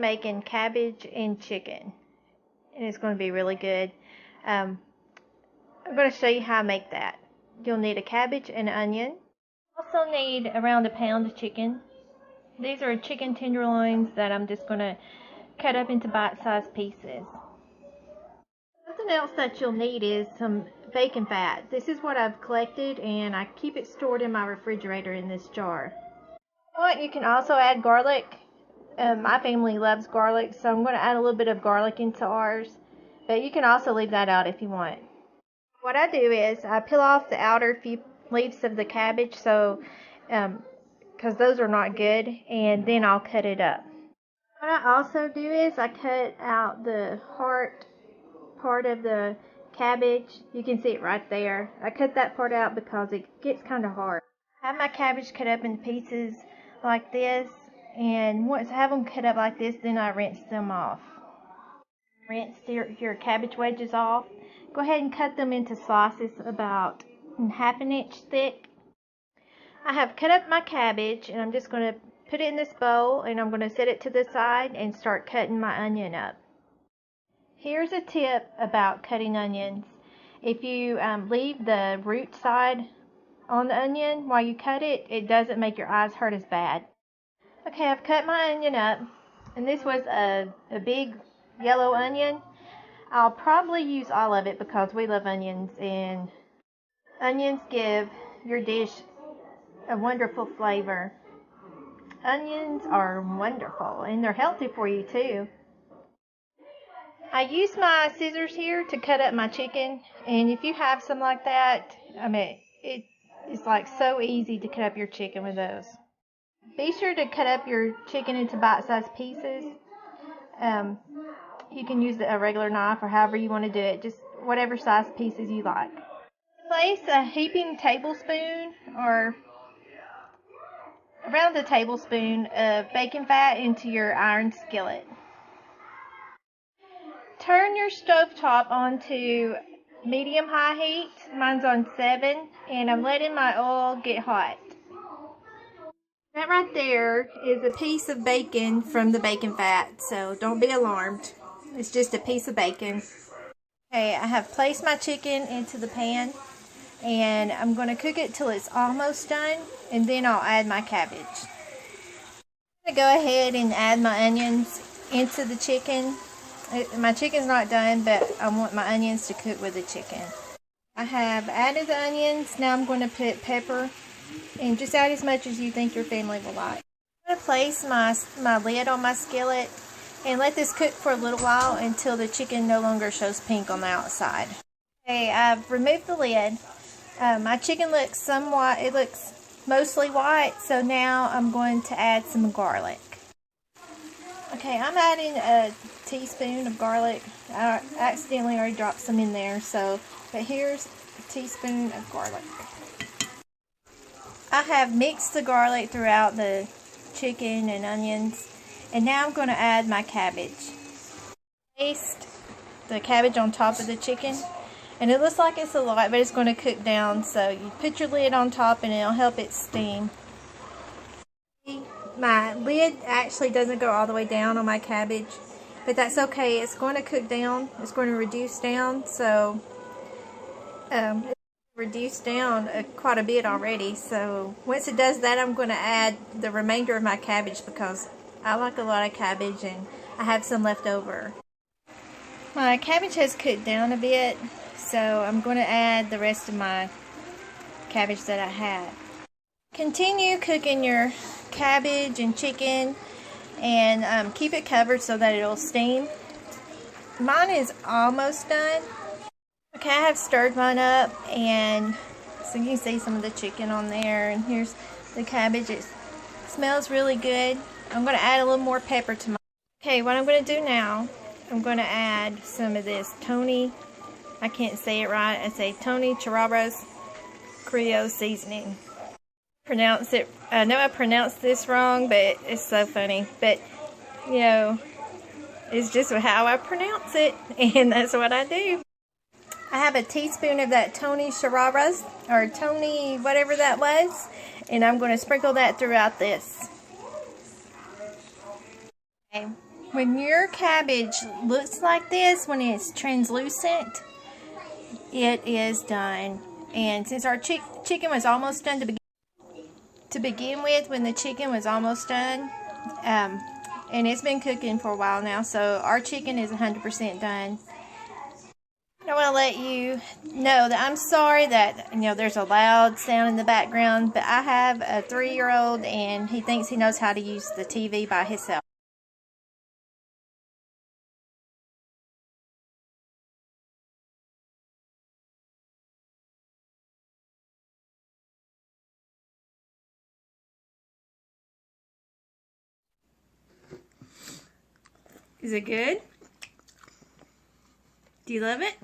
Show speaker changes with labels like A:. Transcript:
A: making cabbage and chicken, and it's going to be really good. I'm going to show you how I make that. You'll need a cabbage and an onion. Also need around a pound of chicken. These are chicken tenderloins that I'm just going to cut up into bite-sized pieces. Something else that you'll need is some bacon fat. This is what I've collected, and I keep it stored in my refrigerator in this jar. You can also add garlic. My family loves garlic, so I'm going to add a little bit of garlic into ours, but you can also leave that out if you want. What I do is I peel off the outer few leaves of the cabbage, so because those are not good, and then I'll cut it up. What I also do is I cut out the heart part of the cabbage. You can see it right there. I cut that part out because it gets kind of hard. I have my cabbage cut up in pieces like this, and once I have them cut up like this, then I rinse them off. Rinse your cabbage wedges off. Go ahead and cut them into slices about ½ an inch thick. I have cut up my cabbage, and I'm just going to put it in this bowl, and I'm going to set it to the side and start cutting my onion up. Here's a tip about cutting onions. If you leave the root side on the onion while you cut it, it doesn't make your eyes hurt as bad. Okay, I've cut my onion up, and this was a big yellow onion. I'll probably use all of it because we love onions, and onions give your dish a wonderful flavor. Onions are wonderful, and they're healthy for you too. I use my scissors here to cut up my chicken, and if you have some like that, I mean, it's like so easy to cut up your chicken with those. Be sure to cut up your chicken into bite-sized pieces. You can use a regular knife or however you want to do it, just whatever size pieces you like. Place a heaping tablespoon or around a tablespoon of bacon fat into your iron skillet. Turn your stovetop onto medium-high heat. Mine's on 7, and I'm letting my oil get hot. That right there is a piece of bacon from the bacon fat, so don't be alarmed. It's just a piece of bacon. Okay, I have placed my chicken into the pan, and I'm going to cook it till it's almost done, and then I'll add my cabbage. I'm going to go ahead and add my onions into the chicken. My chicken's not done, but I want my onions to cook with the chicken. I have added the onions. Now I'm going to put pepper, and just add as much as you think your family will like. I'm going to place my lid on my skillet and let this cook for a little while until the chicken no longer shows pink on the outside. Okay, I've removed the lid. My chicken looks mostly white, so now I'm going to add some garlic. Okay, I'm adding a teaspoon of garlic. I accidentally already dropped some in there, but here's a teaspoon of garlic. I have mixed the garlic throughout the chicken and onions, and now I'm going to add my cabbage. Place the cabbage on top of the chicken, and it looks like it's a lot, but it's going to cook down, so you put your lid on top and it'll help it steam. My lid actually doesn't go all the way down on my cabbage, but that's okay. It's going to cook down. It's going to reduce down, so it's reduced down quite a bit already. So once it does that, I'm going to add the remainder of my cabbage because I like a lot of cabbage and I have some left over. My cabbage has cooked down a bit, so I'm going to add the rest of my cabbage that I had. Continue cooking your cabbage and chicken, and keep it covered so that it'll steam. Mine is almost done. Okay, I have stirred mine up, and so you can see some of the chicken on there, and here's the cabbage. It smells really good. I'm going to add a little more pepper to mine. Okay, what I'm going to do now, I'm going to add some of this Tony, I can't say it right, I say Tony Chirabro's Creole seasoning. Pronounce it. I know I pronounced this wrong, but it's so funny. But, you know, it's just how I pronounce it, and that's what I do. I have a teaspoon of that Tony Chirabro's, or Tony whatever that was, and I'm going to sprinkle that throughout this. Okay. When your cabbage looks like this, when it's translucent, it is done. And since our chicken was almost done to begin with, when the chicken was almost done, and it's been cooking for a while now, so our chicken is 100% done. I want to let you know that I'm sorry that, there's a loud sound in the background, but I have a 3-year-old and he thinks he knows how to use the TV by himself. Is it good? Do you love it?